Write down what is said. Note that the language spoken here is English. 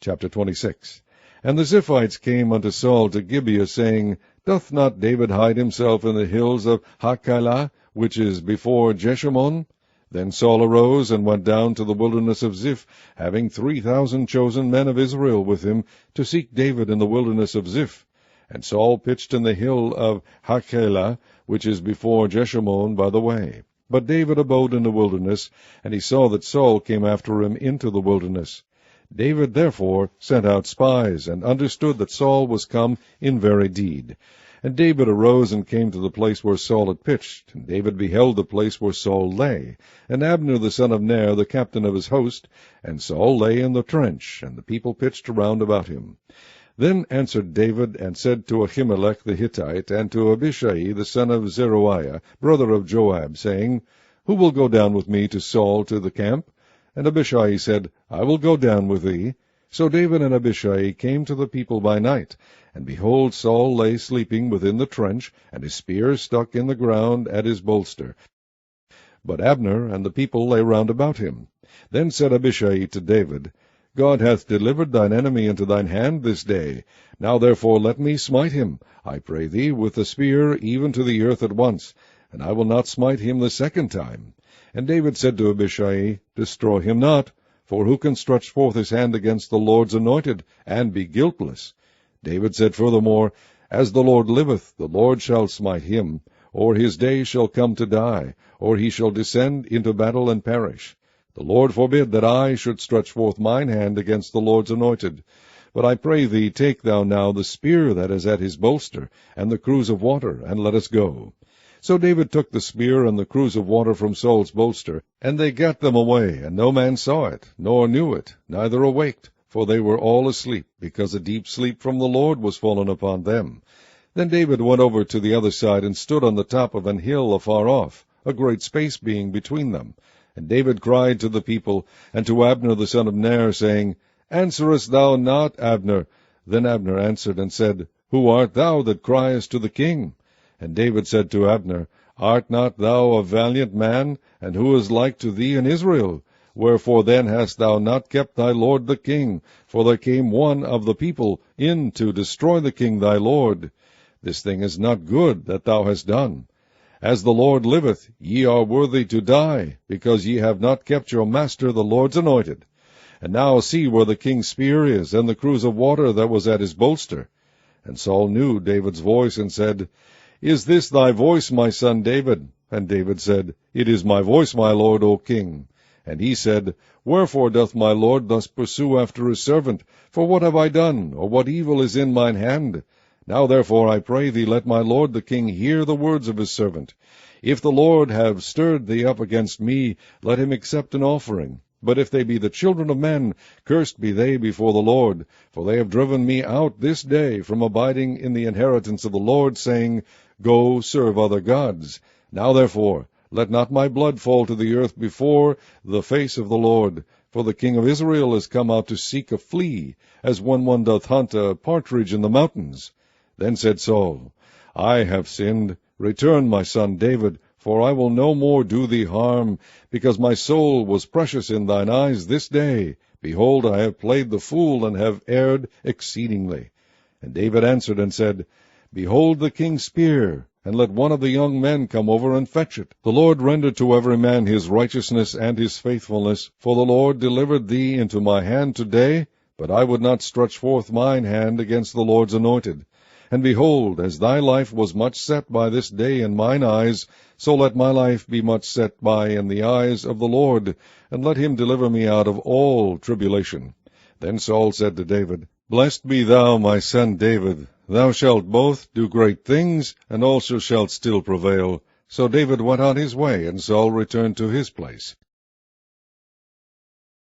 Chapter 26. And the Ziphites came unto Saul to Gibeah, saying, Doth not David hide himself in the hills of Hachilah, which is before Jeshimon? Then Saul arose and went down to the wilderness of Ziph, having 3,000 chosen men of Israel with him, to seek David in the wilderness of Ziph. And Saul pitched in the hill of Hachilah, which is before Jeshimon by the way. But David abode in the wilderness, and he saw that Saul came after him into the wilderness. David therefore sent out spies, and understood that Saul was come in very deed. And David arose and came to the place where Saul had pitched. And David beheld the place where Saul lay, and Abner the son of Ner, the captain of his host. And Saul lay in the trench, and the people pitched around about him. Then answered David, and said to Ahimelech the Hittite, and to Abishai the son of Zeruiah, brother of Joab, saying, Who will go down with me to Saul to the camp? And Abishai said, I will go down with thee. So David and Abishai came to the people by night. And behold, Saul lay sleeping within the trench, and his spear stuck in the ground at his bolster. But Abner and the people lay round about him. Then said Abishai to David, God hath delivered thine enemy into thine hand this day. Now therefore let me smite him, I pray thee, with the spear even to the earth at once, and I will not smite him the second time. And David said to Abishai, Destroy him not, for who can stretch forth his hand against the Lord's anointed, and be guiltless? David said furthermore, As the Lord liveth, the Lord shall smite him, or his day shall come to die, or he shall descend into battle and perish. The Lord forbid that I should stretch forth mine hand against the Lord's anointed. But I pray thee, take thou now the spear that is at his bolster, and the cruse of water, and let us go. So David took the spear and the cruse of water from Saul's bolster, and they gat them away, and no man saw it, nor knew it, neither awaked, for they were all asleep, because a deep sleep from the Lord was fallen upon them. Then David went over to the other side, and stood on the top of an hill afar off, a great space being between them. And David cried to the people, and to Abner the son of Ner, saying, Answerest thou not, Abner? Then Abner answered and said, Who art thou that criest to the king? And David said to Abner, Art not thou a valiant man, and who is like to thee in Israel? Wherefore then hast thou not kept thy lord the king? For there came one of the people in to destroy the king thy lord. This thing is not good that thou hast done. As the Lord liveth, ye are worthy to die, because ye have not kept your master the Lord's anointed. And now see where the king's spear is, and the cruse of water that was at his bolster. And Saul knew David's voice, and said, Is this thy voice, my son David? And David said, It is my voice, my lord, O king. And he said, Wherefore doth my lord thus pursue after his servant? For what have I done, or what evil is in mine hand? Now therefore I pray thee, let my lord the king hear the words of his servant. If the Lord have stirred thee up against me, let him accept an offering. But if they be the children of men, cursed be they before the Lord. For they have driven me out this day from abiding in the inheritance of the Lord, saying, Go, serve other gods. Now therefore, let not my blood fall to the earth before the face of the Lord. For the king of Israel is come out to seek a flea, as when one doth hunt a partridge in the mountains. Then said Saul, I have sinned. Return, my son David, for I will no more do thee harm, because my soul was precious in thine eyes this day. Behold, I have played the fool, and have erred exceedingly. And David answered and said, Behold the king's spear, and let one of the young men come over and fetch it. The Lord render to every man his righteousness and his faithfulness, for the Lord delivered thee into my hand today, but I would not stretch forth mine hand against the Lord's anointed. And behold, as thy life was much set by this day in mine eyes, so let my life be much set by in the eyes of the Lord, and let him deliver me out of all tribulation. Then Saul said to David, Blessed be thou, my son David. Thou shalt both do great things, and also shalt still prevail. So David went on his way, and Saul returned to his place.